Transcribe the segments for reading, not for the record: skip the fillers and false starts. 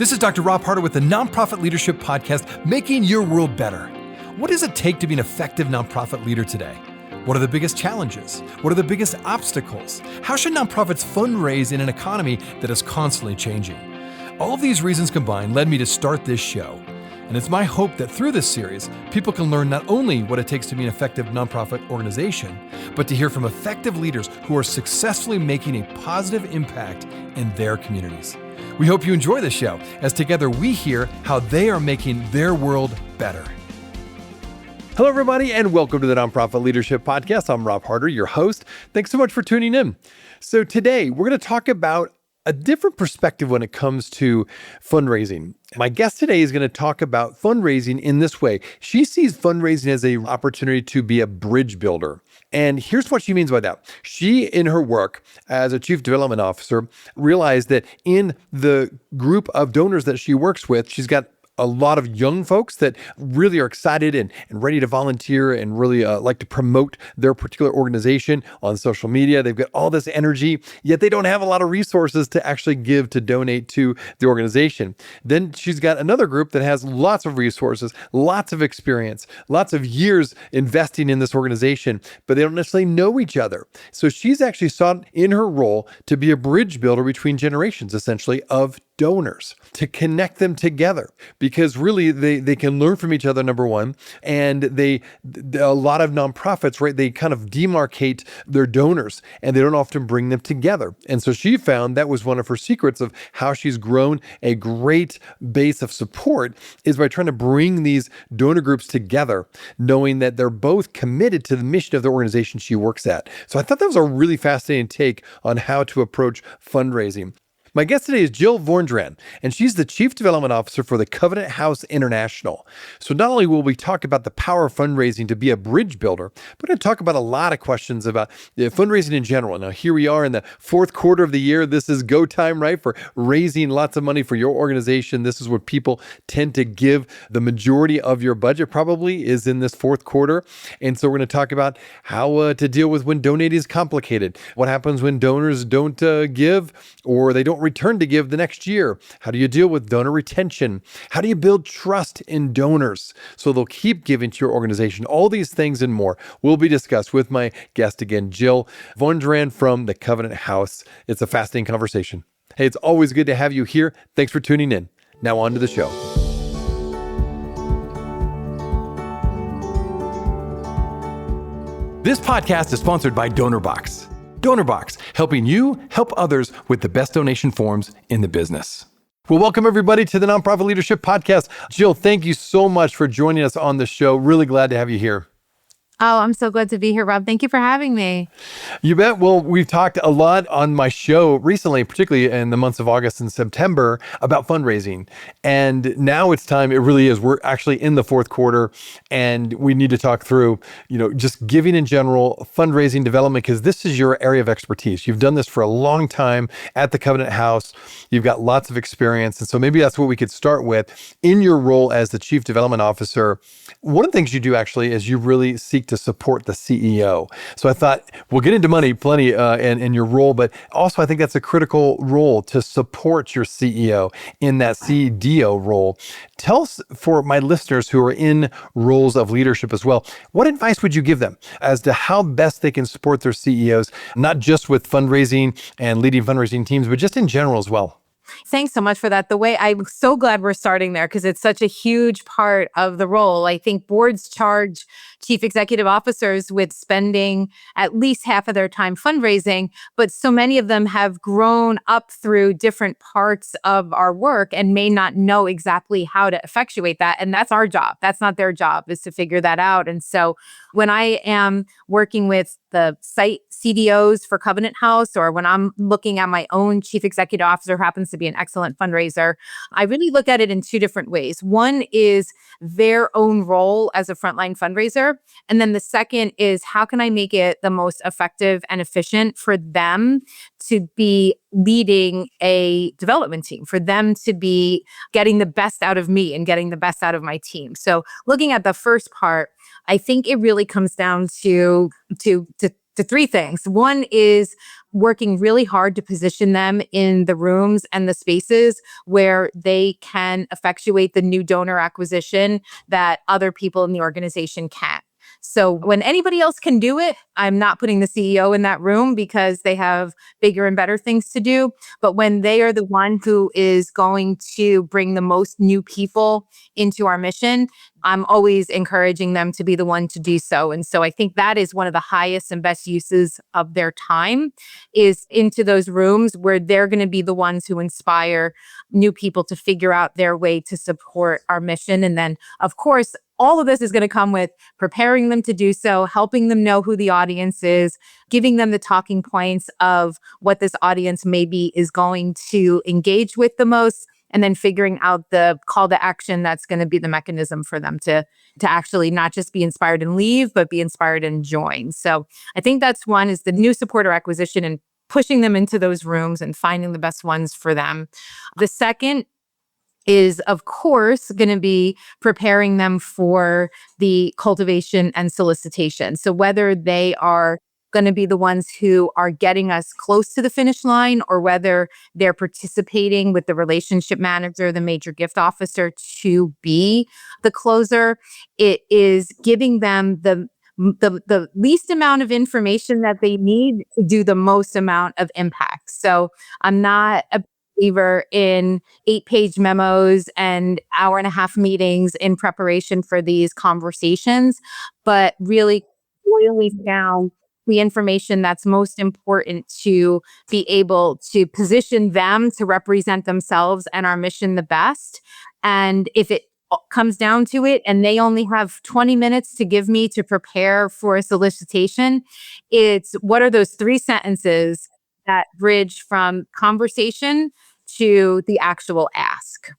This is Dr. Rob Harter with the Nonprofit Leadership Podcast, Making Your World Better. What does it take to be an effective nonprofit leader today? What are the biggest challenges? What are the biggest obstacles? How should nonprofits fundraise in an economy that is constantly changing? All of these reasons combined led me to start this show. And it's my hope that through this series, people can learn not only what it takes to be an effective nonprofit organization, but to hear from effective leaders who are successfully making a positive impact in their communities. We hope you enjoy the show, as together we hear how they are making their world better. Hello, everybody, and welcome to the Nonprofit Leadership Podcast. I'm Rob Harter, your host. Thanks so much for tuning in. So today, we're going to talk about a different perspective when it comes to fundraising. My guest today is going to talk about fundraising in this way. She sees fundraising as an opportunity to be a bridge builder. And here's what she means by that. She, in her work as a chief development officer, realized that in the group of donors that she works with, she's got a lot of young folks that really are excited and ready to volunteer and really like to promote their particular organization on social media. They've got all this energy, yet they don't have a lot of resources to actually give to donate to the organization. Then she's got another group that has lots of resources, lots of experience, lots of years investing in this organization, but they don't necessarily know each other. So she's actually sought in her role to be a bridge builder between generations, essentially, of donors, to connect them together, because really they can learn from each other, number one, and a lot of nonprofits, right, they kind of demarcate their donors and they don't often bring them together. And so she found that was one of her secrets of how she's grown a great base of support, is by trying to bring these donor groups together, knowing that they're both committed to the mission of the organization she works at. So I thought that was a really fascinating take on how to approach fundraising. My guest today is Jill Vorndran, and she's the Chief Development Officer for the Covenant House International. So not only will we talk about the power of fundraising to be a bridge builder, but we're going to talk about a lot of questions about fundraising in general. Now, here we are in the fourth quarter of the year. This is go time, right, for raising lots of money for your organization. This is what people tend to give. The majority of your budget probably is in this fourth quarter. And so we're going to talk about how to deal with when donating is complicated. What happens when donors don't give, or they don't return to give the next year? How do you deal with donor retention? How do you build trust in donors so they'll keep giving to your organization? All these things and more will be discussed with my guest again, Jill Vorndran from the Covenant House. It's a fascinating conversation. Hey, it's always good to have you here. Thanks for tuning in. Now on to the show. This podcast is sponsored by DonorBox. DonorBox, helping you help others with the best donation forms in the business. Well, welcome everybody to the Nonprofit Leadership Podcast. Jill, thank you so much for joining us on the show. Really glad to have you here. Oh, I'm so glad to be here, Rob. Thank you for having me. You bet. Well, we've talked a lot on my show recently, particularly in the months of August and September, about fundraising. And now it's time, it really is. We're actually in the fourth quarter, and we need to talk through, just giving in general, fundraising development, because this is your area of expertise. You've done this for a long time at the Covenant House. You've got lots of experience. And so maybe that's what we could start with. In your role as the Chief Development Officer, one of the things you do actually is you really seek to support the CEO. So I thought we'll get into money plenty in your role, but also I think that's a critical role, to support your CEO in that CDO role. Tell us, for my listeners who are in roles of leadership as well, what advice would you give them as to how best they can support their CEOs, not just with fundraising and leading fundraising teams, but just in general as well? Thanks so much for that. I'm so glad we're starting there, because it's such a huge part of the role. I think boards charge chief executive officers with spending at least half of their time fundraising, but so many of them have grown up through different parts of our work and may not know exactly how to effectuate that. And that's our job. That's not their job, is to figure that out. And so when I am working with the site CDOs for Covenant House, or when I'm looking at my own chief executive officer who happens to be an excellent fundraiser, I really look at it in two different ways. One is their own role as a frontline fundraiser. And then the second is, how can I make it the most effective and efficient for them to be leading a development team, for them to be getting the best out of me and getting the best out of my team. So looking at the first part, I think it really comes down to to three things. One is working really hard to position them in the rooms and the spaces where they can effectuate the new donor acquisition that other people in the organization can't. So when anybody else can do it, I'm not putting the CEO in that room because they have bigger and better things to do. But when they are the one who is going to bring the most new people into our mission, I'm always encouraging them to be the one to do so. And so I think that is one of the highest and best uses of their time, is into those rooms where they're going to be the ones who inspire new people to figure out their way to support our mission. And then, of course, all of this is going to come with preparing them to do so, helping them know who the audience is, giving them the talking points of what this audience maybe is going to engage with the most, and then figuring out the call to action that's going to be the mechanism for them to actually not just be inspired and leave, but be inspired and join. So I think that's one, is the new supporter acquisition and pushing them into those rooms and finding the best ones for them. The second is, of course, going to be preparing them for the cultivation and solicitation. So whether they are going to be the ones who are getting us close to the finish line, or whether they're participating with the relationship manager, the major gift officer, to be the closer, it is giving them the least amount of information that they need to do the most amount of impact. So I'm not a believer in 8-page memos and hour-and-a-half meetings in preparation for these conversations, but really boiling down the information that's most important to be able to position them to represent themselves and our mission the best. And if it comes down to it and they only have 20 minutes to give me to prepare for a solicitation, it's what are those 3 sentences that bridge from conversation to the actual ask.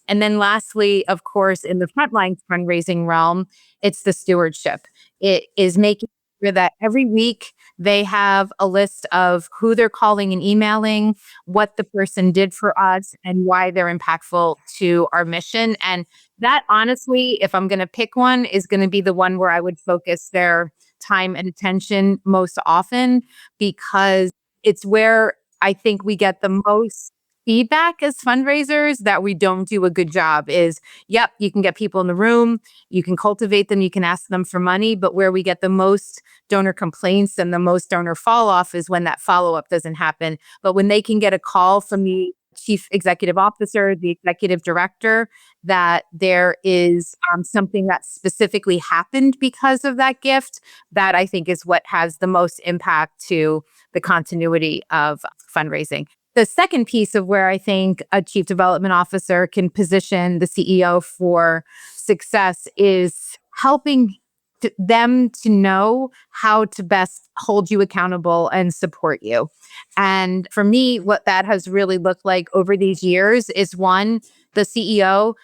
And then lastly, of course, in the frontline fundraising realm, it's the stewardship. It is making sure that every week they have a list of who they're calling and emailing, what the person did for us, and why they're impactful to our mission. And that, honestly, if I'm going to pick one, is going to be the one where I would focus their time and attention most often, because it's where I think we get the most feedback as fundraisers that we don't do a good job. Is, yep, you can get people in the room, you can cultivate them, you can ask them for money, but where we get the most donor complaints and the most donor fall off is when that follow-up doesn't happen. But when they can get a call from the chief executive officer, the executive director, that there is something that specifically happened because of that gift, that I think is what has the most impact to the continuity of fundraising. The second piece of where I think a chief development officer can position the CEO for success is helping them to know how to best hold you accountable and support you. And for me, what that has really looked like over these years is, one, the CEO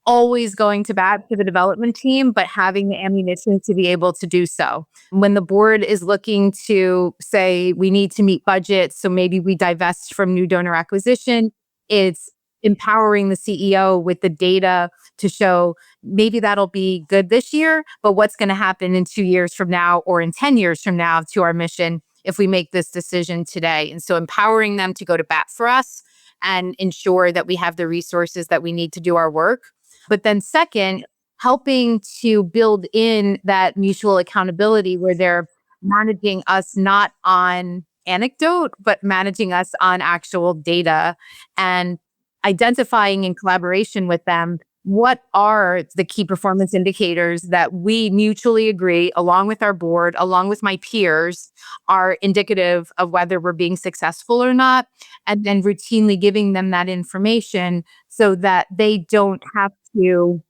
always going to bat for the development team, but having the ammunition to be able to do so. When the board is looking to say, we need to meet budgets, so maybe we divest from new donor acquisition, it's empowering the CEO with the data to show maybe that'll be good this year, but what's going to happen in 2 years from now or in 10 years from now to our mission if we make this decision today. And so empowering them to go to bat for us and ensure that we have the resources that we need to do our work. But then second, helping to build in that mutual accountability where they're managing us not on anecdote, but managing us on actual data, and identifying in collaboration with them what are the key performance indicators that we mutually agree, along with our board, along with my peers, are indicative of whether we're being successful or not, and then routinely giving them that information so that they don't have to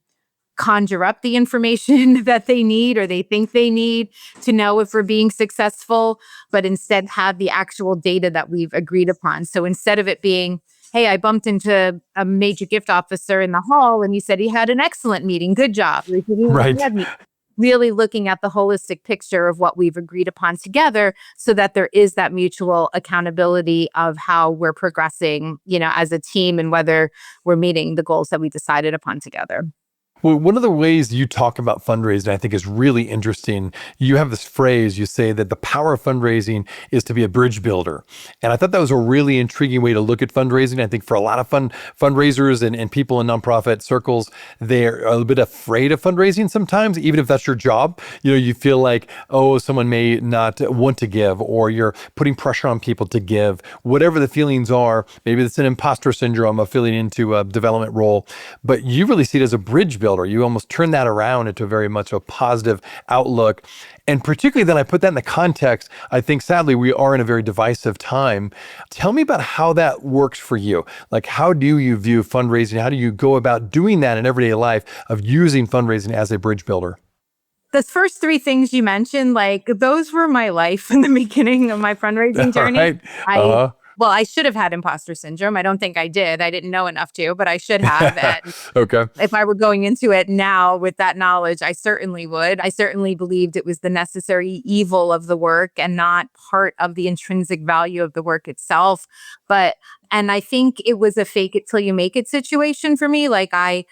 conjure up the information that they need or they think they need to know if we're being successful, but instead have the actual data that we've agreed upon. So instead of it being, hey, I bumped into a major gift officer in the hall and he said he had an excellent meeting, good job. Right. Really looking at the holistic picture of what we've agreed upon together so that there is that mutual accountability of how we're progressing, as a team, and whether we're meeting the goals that we decided upon together. Well, one of the ways you talk about fundraising, I think, is really interesting. You have this phrase, you say that the power of fundraising is to be a bridge builder. And I thought that was a really intriguing way to look at fundraising. I think for a lot of fundraisers and people in nonprofit circles, they're a little bit afraid of fundraising sometimes, even if that's your job. You feel like, oh, someone may not want to give, or you're putting pressure on people to give, whatever the feelings are. Maybe it's an imposter syndrome of feeling into a development role, but you really see it as a bridge builder. You almost turn that around into very much a positive outlook. And particularly then I put that in the context, I think sadly we are in a very divisive time. Tell me about how that works for you. Like, how do you view fundraising? How do you go about doing that in everyday life of using fundraising as a bridge builder? The first three things you mentioned, like those were my life in the beginning of my fundraising All journey. right. I Well, I should have had imposter syndrome. I don't think I did. I didn't know enough to, but I should have. And Okay. if I were going into it now with that knowledge, I certainly would. I certainly believed it was the necessary evil of the work and not part of the intrinsic value of the work itself. And I think it was a fake it till you make it situation for me. Like I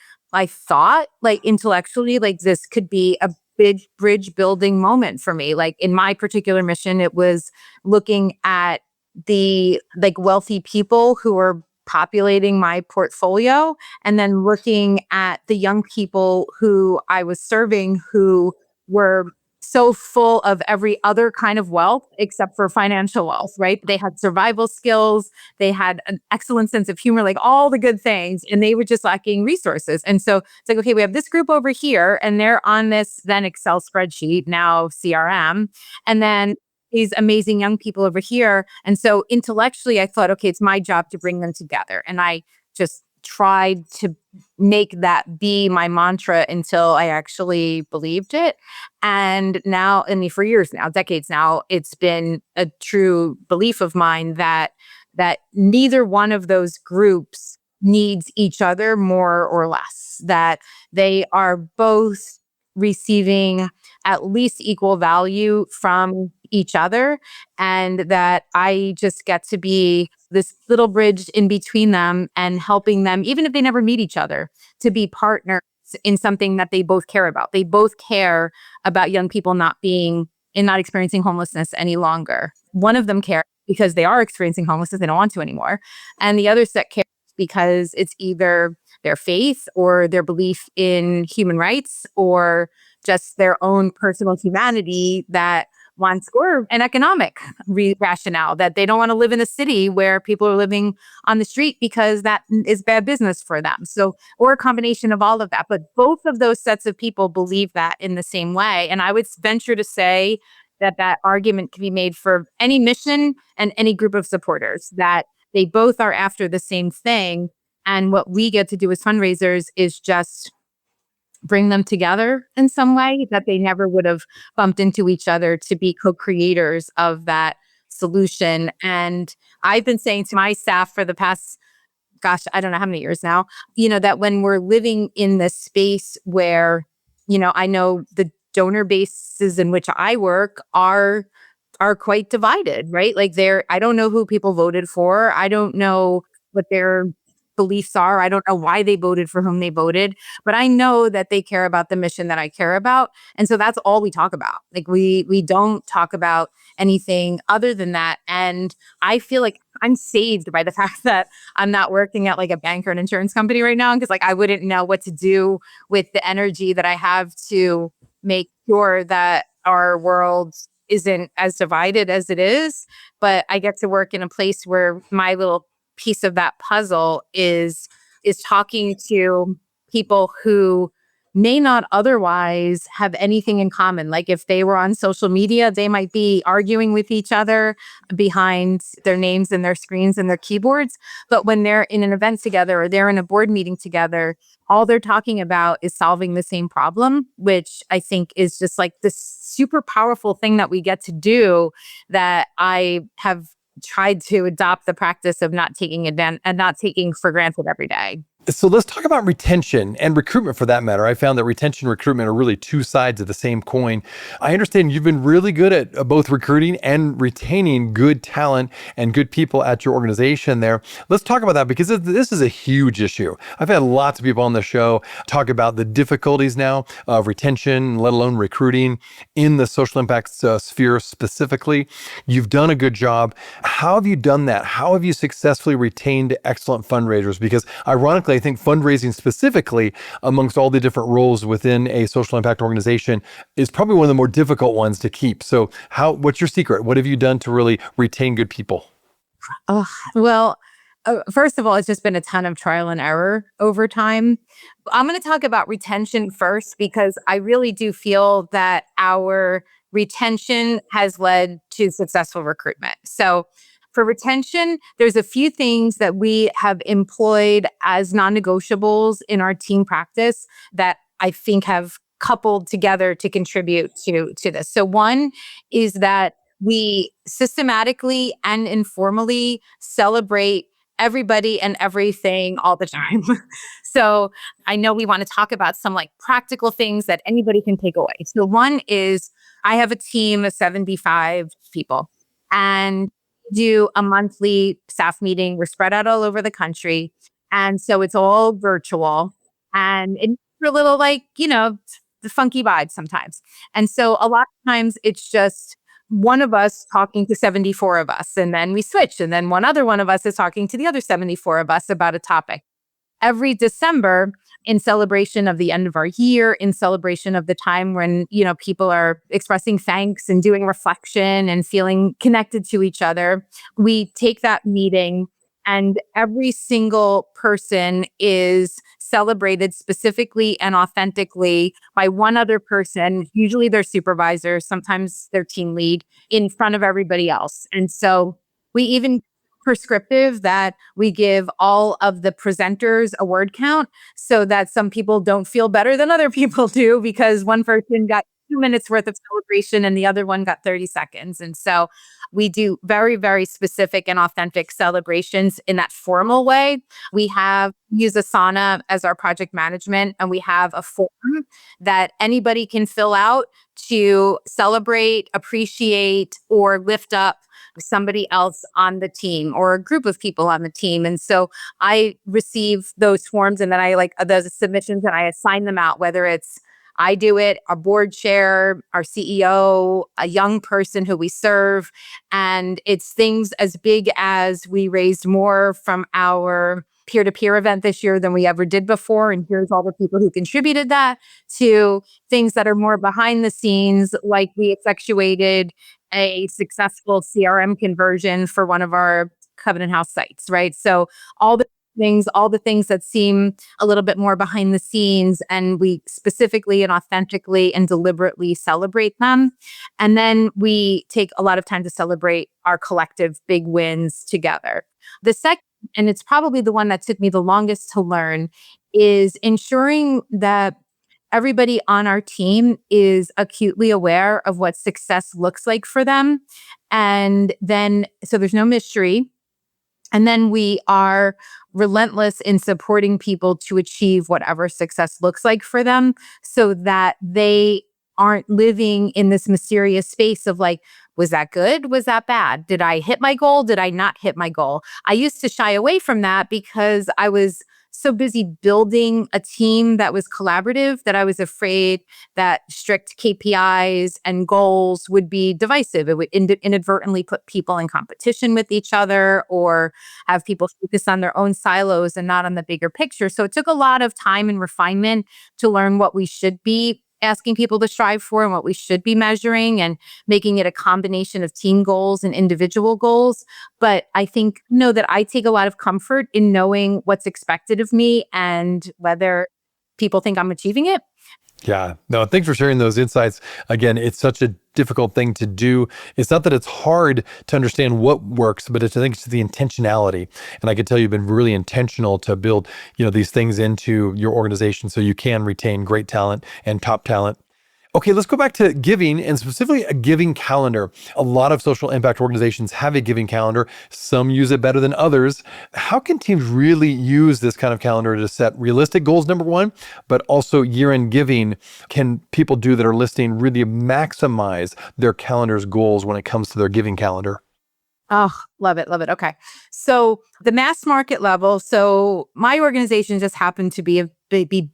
thought, like intellectually, like this could be a big bridge building moment for me. Like in my particular mission, it was looking at the like wealthy people who were populating my portfolio, and then looking at the young people who I was serving who were so full of every other kind of wealth except for financial wealth, right? They had survival skills, they had an excellent sense of humor, like all the good things, and they were just lacking resources. And so it's like, okay, we have this group over here, and they're on this then Excel spreadsheet, now CRM, and then these amazing young people over here. And so intellectually, I thought, okay, it's my job to bring them together. And I just tried to make that be my mantra until I actually believed it. And now, for years now, decades now, it's been a true belief of mine that neither one of those groups needs each other more or less, that they are both receiving at least equal value from each other, and that I just get to be this little bridge in between them and helping them, even if they never meet each other, to be partners in something that they both care about. They both care about young people not experiencing homelessness any longer. One of them cares because they are experiencing homelessness, they don't want to anymore. And the other set cares because it's either their faith or their belief in human rights or just their own personal humanity that wants, or an economic rationale that they don't want to live in a city where people are living on the street because that is bad business for them. So, or a combination of all of that. But both of those sets of people believe that in the same way. And I would venture to say that that argument can be made for any mission and any group of supporters, that they both are after the same thing. And what we get to do as fundraisers is just bring them together in some way that they never would have bumped into each other, to be co-creators of that solution. And I've been saying to my staff for the past, gosh, I don't know how many years now, that when we're living in this space where, I know the donor bases in which I work are quite divided, right? Like I don't know who people voted for. I don't know what their beliefs are. I don't know why they voted for whom they voted, but I know that they care about the mission that I care about. And so that's all we talk about. Like we don't talk about anything other than that. And I feel like I'm saved by the fact that I'm not working at like a bank or an insurance company right now, because like I wouldn't know what to do with the energy that I have to make sure that our world isn't as divided as it is. But I get to work in a place where my little piece of that puzzle is talking to people who may not otherwise have anything in common. Like if they were on social media, they might be arguing with each other behind their names and their screens and their keyboards. But when they're in an event together or they're in a board meeting together, all they're talking about is solving the same problem, which I think is just like this super powerful thing that we get to do, that I have tried to adopt the practice of not taking for granted every day. So let's talk about retention and recruitment for that matter. I found that retention and recruitment are really two sides of the same coin. I understand you've been really good at both recruiting and retaining good talent and good people at your organization there. Let's talk about that because this is a huge issue. I've had lots of people on the show talk about the difficulties now of retention, let alone recruiting in the social impact sphere specifically. You've done a good job. How have you done that? How have you successfully retained excellent fundraisers? Because ironically, I think fundraising specifically amongst all the different roles within a social impact organization is probably one of the more difficult ones to keep. So what's your secret? What have you done to really retain good people? Oh, well, first of all, it's just been a ton of trial and error over time. I'm going to talk about retention first because I really do feel that our retention has led to successful recruitment. So, for retention, there's a few things that we have employed as non-negotiables in our team practice that I think have coupled together to contribute to this. So, one is that we systematically and informally celebrate everybody and everything all the time. So I know we want to talk about some like practical things that anybody can take away. So one is I have a team of 75 people and do a monthly staff meeting. We're spread out all over the country. And so it's all virtual and it's a little like, the funky vibe sometimes. And so a lot of times it's just one of us talking to 74 of us, and then we switch. And then one of us is talking to the other 74 of us about a topic. Every December, in celebration of the end of our year, in celebration of the time when, people are expressing thanks and doing reflection and feeling connected to each other, we take that meeting and every single person is celebrated specifically and authentically by one other person, usually their supervisor, sometimes their team lead, in front of everybody else. And so we even prescriptive that we give all of the presenters a word count so that some people don't feel better than other people do because one person got 2 minutes worth of celebration and the other one got 30 seconds. And so we do very, very specific and authentic celebrations in that formal way. We use Asana as our project management, and we have a form that anybody can fill out to celebrate, appreciate, or lift up somebody else on the team or a group of people on the team. And so I receive those forms and then I like those submissions and I assign them out, whether it's I do it, our board chair, our CEO, a young person who we serve. And it's things as big as we raised more from our peer-to-peer event this year than we ever did before. And here's all the people who contributed that, to things that are more behind the scenes, like we effectuated a successful CRM conversion for one of our Covenant House sites, right? So all the things that seem a little bit more behind the scenes, and we specifically and authentically and deliberately celebrate them. And then we take a lot of time to celebrate our collective big wins together. The second, and it's probably the one that took me the longest to learn, is ensuring that everybody on our team is acutely aware of what success looks like for them. And then, so there's no mystery. And then we are relentless in supporting people to achieve whatever success looks like for them so that they aren't living in this mysterious space of like, was that good? Was that bad? Did I hit my goal? Did I not hit my goal? I used to shy away from that because I was so busy building a team that was collaborative that I was afraid that strict KPIs and goals would be divisive. It would inadvertently put people in competition with each other or have people focus on their own silos and not on the bigger picture. So it took a lot of time and refinement to learn what we should be asking people to strive for and what we should be measuring and making it a combination of team goals and individual goals. But I think, that I take a lot of comfort in knowing what's expected of me and whether people think I'm achieving it. Yeah, no, thanks for sharing those insights. Again, it's such a difficult thing to do. It's not that it's hard to understand what works, but I think it's the intentionality. And I can tell you've been really intentional to build, these things into your organization so you can retain great talent and top talent. Okay, let's go back to giving and specifically a giving calendar. A lot of social impact organizations have a giving calendar. Some use it better than others. How can teams really use this kind of calendar to set realistic goals, number one, but also year-end giving? Can people do that are listening really maximize their calendar's goals when it comes to their giving calendar? Oh, love it. Love it. Okay. So the mass market level. So my organization just happened to be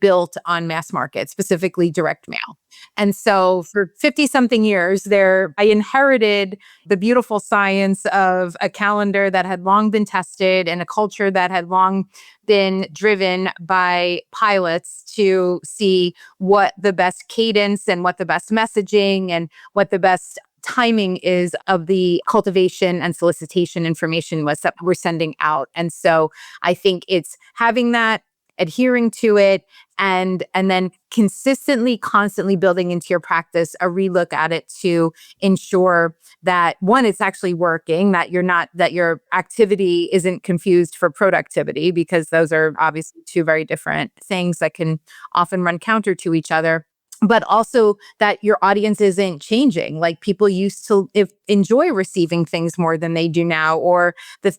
built on mass market, specifically direct mail. And so for 50 something years there, I inherited the beautiful science of a calendar that had long been tested and a culture that had long been driven by pilots to see what the best cadence and what the best messaging and what the best timing is of the cultivation and solicitation information was that we're sending out. And so I think it's having that, adhering to it, and then consistently, constantly building into your practice a relook at it to ensure that one, it's actually working, that your activity isn't confused for productivity, because those are obviously two very different things that can often run counter to each other. But also that your audience isn't changing. Like people used to enjoy receiving things more than they do now, or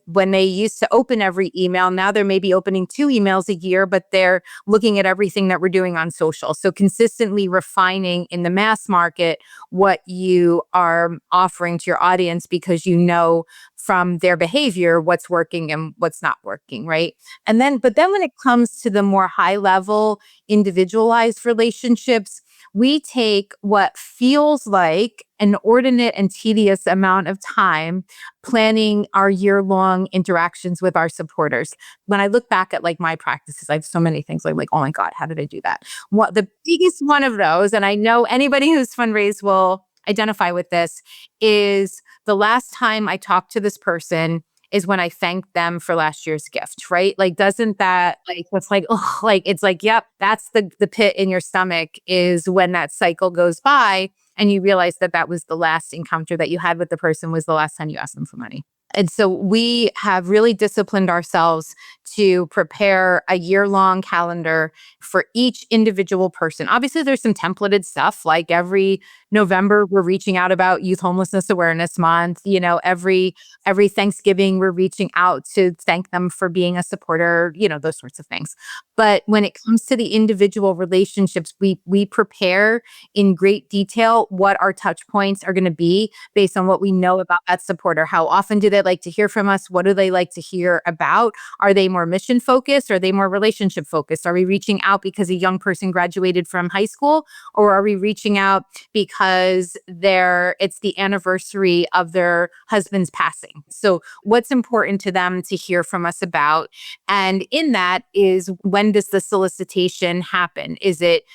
when they used to open every email, now they're maybe opening 2 emails a year, but they're looking at everything that we're doing on social. So consistently refining in the mass market what you are offering to your audience, because you know from their behavior what's working and what's not working, right? But then when it comes to the more high level individualized relationships, we take what feels like an inordinate and tedious amount of time planning our year-long interactions with our supporters. When I look back at like my practices, I have so many things like, oh my God, how did I do that? What the biggest one of those, and I know anybody who's fundraised will identify with this, is the last time I talked to this person is when I thanked them for last year's gift, right? Like, doesn't that it's like, oh, like, it's like, yep, that's the pit in your stomach is when that cycle goes by and you realize that that was the last encounter that you had with the person, was the last time you asked them for money. And so we have really disciplined ourselves to prepare a year-long calendar for each individual person. Obviously, there's some templated stuff, like every November, we're reaching out about Youth Homelessness Awareness Month. Every Thanksgiving, we're reaching out to thank them for being a supporter, those sorts of things. But when it comes to the individual relationships, we prepare in great detail what our touch points are going to be based on what we know about that supporter. How often do they like to hear from us? What do they like to hear about? Are they more mission focused? Are they more relationship focused? Are we reaching out because a young person graduated from high school? Or are we reaching out because it's the anniversary of their husband's passing? So what's important to them to hear from us about? And in that is, when does the solicitation happen? Is it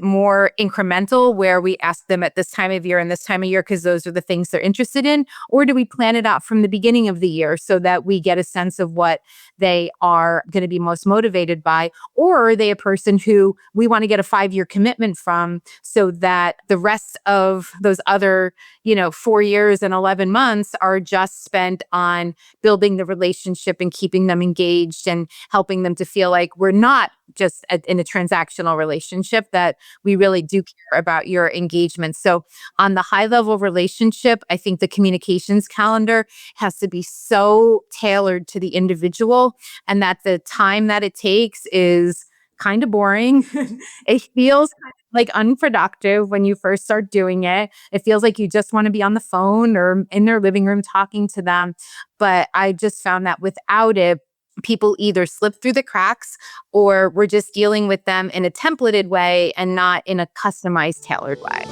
more incremental, where we ask them at this time of year and this time of year because those are the things they're interested in? Or do we plan it out from the beginning of the year so that we get a sense of what they are going to be most motivated by? Or are they a person who we want to get a 5-year commitment from, so that the rest of those other 4 years and 11 months are just spent on building the relationship and keeping them engaged and helping them to feel like we're not just in a transactional relationship, that we really do care about your engagement. So on the high level relationship, I think the communications calendar has to be so tailored to the individual, and that the time that it takes is kind of boring. It feels like unproductive when you first start doing it. It feels like you just want to be on the phone or in their living room talking to them. But I just found that without it, people either slip through the cracks, or we're just dealing with them in a templated way and not in a customized, tailored way.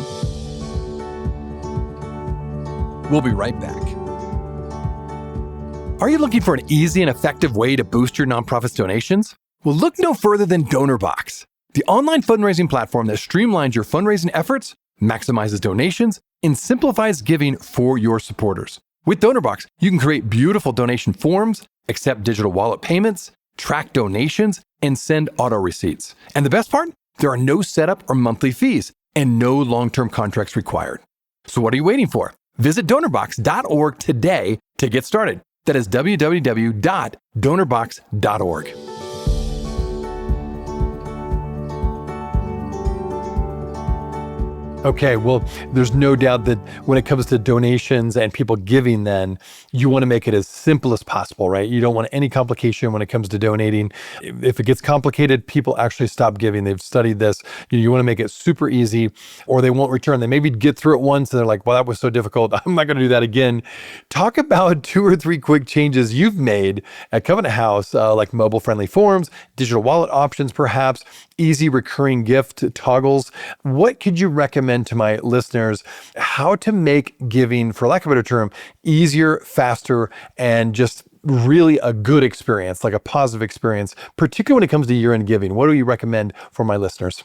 We'll be right back. Are you looking for an easy and effective way to boost your nonprofit's donations? Well, look no further than DonorBox, the online fundraising platform that streamlines your fundraising efforts, maximizes donations, and simplifies giving for your supporters. With DonorBox, you can create beautiful donation forms, accept digital wallet payments, track donations, and send auto receipts. And the best part? There are no setup or monthly fees and no long-term contracts required. So what are you waiting for? Visit donorbox.org today to get started. That is www.donorbox.org. Okay, well, there's no doubt that when it comes to donations and people giving, then you want to make it as simple as possible, right? You don't want any complication when it comes to donating. If it gets complicated, people actually stop giving. They've studied this. You want to make it super easy, or they won't return. They maybe get through it once and they're like, well, that was so difficult. I'm not going to do that again. Talk about 2 or 3 quick changes you've made at Covenant House, like mobile-friendly forms, digital wallet options, perhaps, easy recurring gift toggles. What could you recommend to my listeners how to make giving, for lack of a better term, easier, faster, and just really a good experience, like a positive experience, particularly when it comes to year-end giving? What do you recommend for my listeners?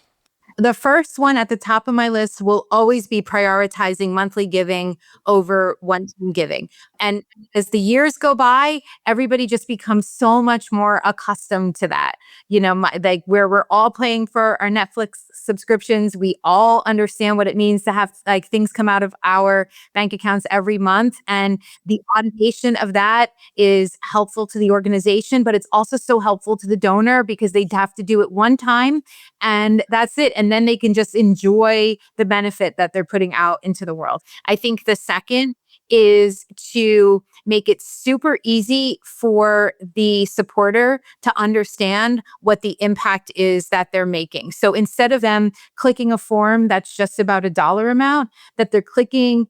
The first one at the top of my list will always be prioritizing monthly giving over one-time giving. And as the years go by, everybody just becomes so much more accustomed to that. Like where we're all paying for our Netflix subscriptions, we all understand what it means to have like things come out of our bank accounts every month. And the automation of that is helpful to the organization, but it's also so helpful to the donor because they have to do it one time and that's it. And then they can just enjoy the benefit that they're putting out into the world. I think the second is to make it super easy for the supporter to understand what the impact is that they're making. So instead of them clicking a form that's just about a dollar amount, that they're clicking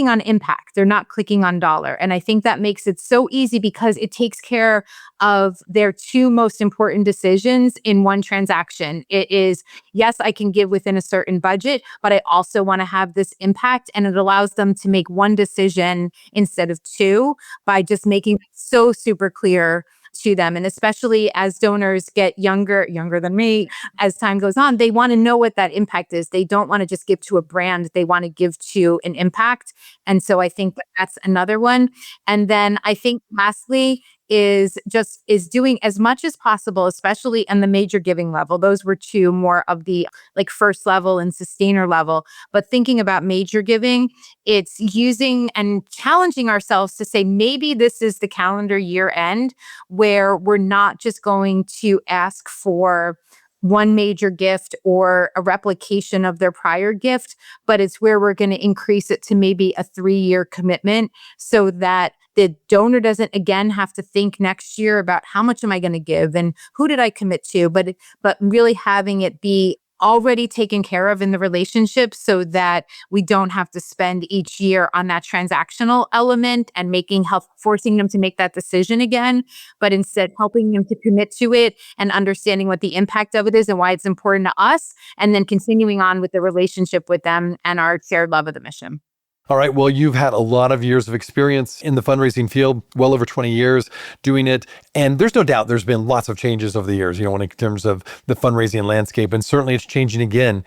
on impact. They're not clicking on dollar. And I think that makes it so easy because it takes care of their two most important decisions in one transaction. It is, yes, I can give within a certain budget, but I also want to have this impact. And it allows them to make one decision instead of two by just making it so super clear to them. And especially as donors get younger than me, as time goes on, they want to know what that impact is. They don't want to just give to a brand. They want to give to an impact. And so I think that's another one. And then I think lastly is doing as much as possible, especially on the major giving level. Those were two more of the like first level and sustainer level. But thinking about major giving, it's using and challenging ourselves to say, maybe this is the calendar year end where we're not just going to ask for one major gift or a replication of their prior gift, but it's where we're going to increase it to maybe a 3-year commitment so that the donor doesn't again have to think next year about how much am I going to give and who did I commit to, but really having it be already taken care of in the relationship so that we don't have to spend each year on that transactional element and forcing them to make that decision again, but instead helping them to commit to it and understanding what the impact of it is and why it's important to us, and then continuing on with the relationship with them and our shared love of the mission. All right. Well, you've had a lot of years of experience in the fundraising field, well over 20 years doing it. And there's no doubt there's been lots of changes over the years, in terms of the fundraising landscape. And certainly it's changing again.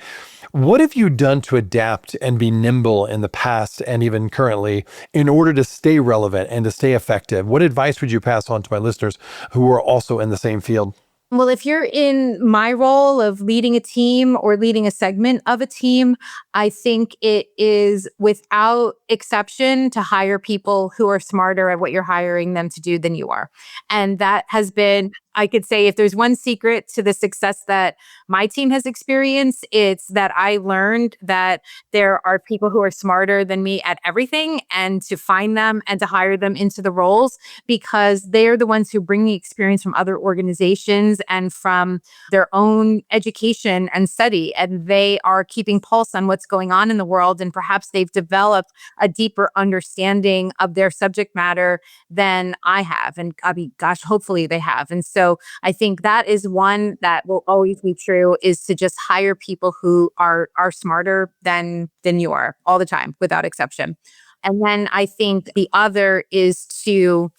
What have you done to adapt and be nimble in the past and even currently in order to stay relevant and to stay effective? What advice would you pass on to my listeners who are also in the same field? Well, if you're in my role of leading a team or leading a segment of a team, I think it is without exception to hire people who are smarter at what you're hiring them to do than you are. And that has been, I could say, if there's one secret to the success that my team has experienced, it's that I learned that there are people who are smarter than me at everything, and to find them and to hire them into the roles because they're the ones who bring the experience from other organizations and from their own education and study. And they are keeping pulse on what's going on in the world. And perhaps they've developed a deeper understanding of their subject matter than I have. And I mean, gosh, hopefully they have. And so I think that is one that will always be true, is to just hire people who are smarter than you are all the time, without exception. And then I think the other is to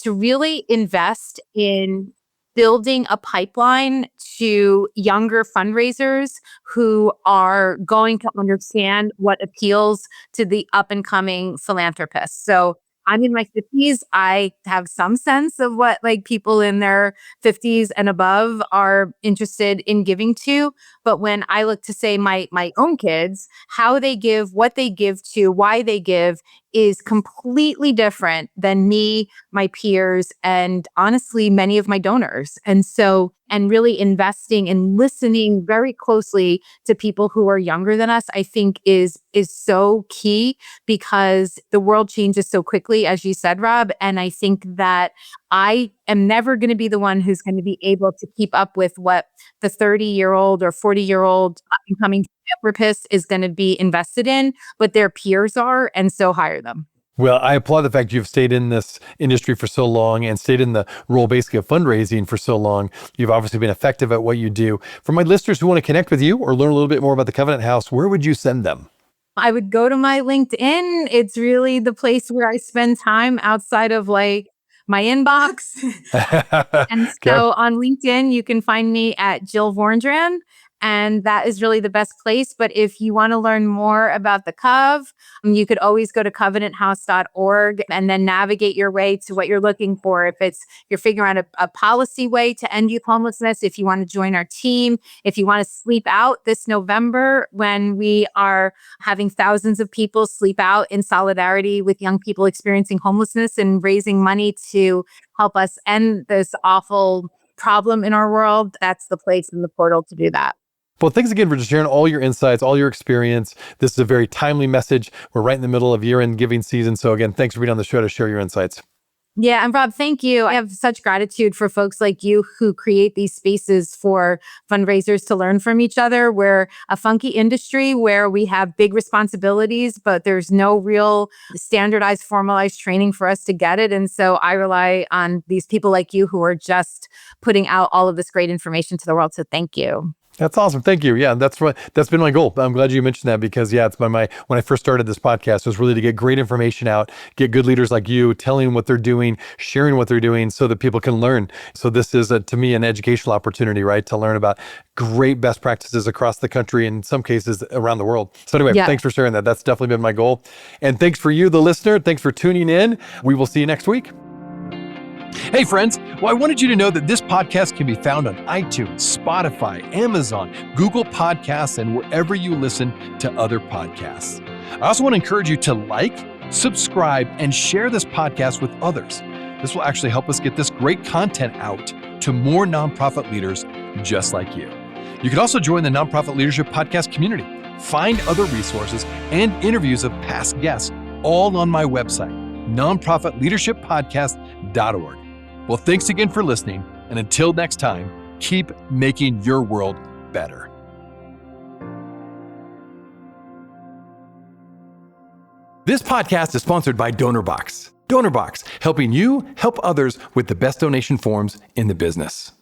really invest in building a pipeline to younger fundraisers who are going to understand what appeals to the up and coming philanthropists. So I'm in my 50s. I have some sense of what like people in their 50s and above are interested in giving to. But when I look to say my own kids, how they give, what they give to, why they give is completely different than me, my peers, and honestly, many of my donors. And so and really investing and listening very closely to people who are younger than us, I think is so key because the world changes so quickly, as you said, Rob. And I think that I am never going to be the one who's going to be able to keep up with what the 30-year-old or 40-year-old incoming philanthropist is going to be invested in, but their peers are, and so hire them. Well, I applaud the fact you've stayed in this industry for so long and stayed in the role basically of fundraising for so long. You've obviously been effective at what you do. For my listeners who want to connect with you or learn a little bit more about the Covenant House, where would you send them? I would go to my LinkedIn. It's really the place where I spend time outside of like my inbox. And Okay. so on LinkedIn, you can find me at Jill Vorndran. And that is really the best place. But if you want to learn more about the Cov, you could always go to covenanthouse.org and then navigate your way to what you're looking for. If it's you're figuring out a policy way to end youth homelessness, if you want to join our team, if you want to sleep out this November when we are having thousands of people sleep out in solidarity with young people experiencing homelessness and raising money to help us end this awful problem in our world, that's the place and the portal to do that. Well, thanks again for just sharing all your insights, all your experience. This is a very timely message. We're right in the middle of year-end giving season. So again, thanks for being on the show to share your insights. Yeah. And Rob, thank you. I have such gratitude for folks like you who create these spaces for fundraisers to learn from each other. We're a funky industry where we have big responsibilities, but there's no real standardized, formalized training for us to get it. And so I rely on these people like you who are just putting out all of this great information to the world. So thank you. That's awesome. Thank you. Yeah, that's been my goal. I'm glad you mentioned that because it's my when I first started this podcast was really to get great information out, get good leaders like you telling what they're doing, sharing what they're doing so that people can learn. So this is to me an educational opportunity, right? To learn about great best practices across the country, in some cases around the world. So anyway, Thanks for sharing that. That's definitely been my goal. And thanks for you, the listener. Thanks for tuning in. We will see you next week. Hey friends, well, I wanted you to know that this podcast can be found on iTunes, Spotify, Amazon, Google Podcasts, and wherever you listen to other podcasts. I also want to encourage you to like, subscribe, and share this podcast with others. This will actually help us get this great content out to more nonprofit leaders just like you. You can also join the Nonprofit Leadership Podcast community. Find other resources and interviews of past guests all on my website, nonprofitleadershippodcast.org. Well, thanks again for listening. And until next time, keep making your world better. This podcast is sponsored by DonorBox. DonorBox, helping you help others with the best donation forms in the business.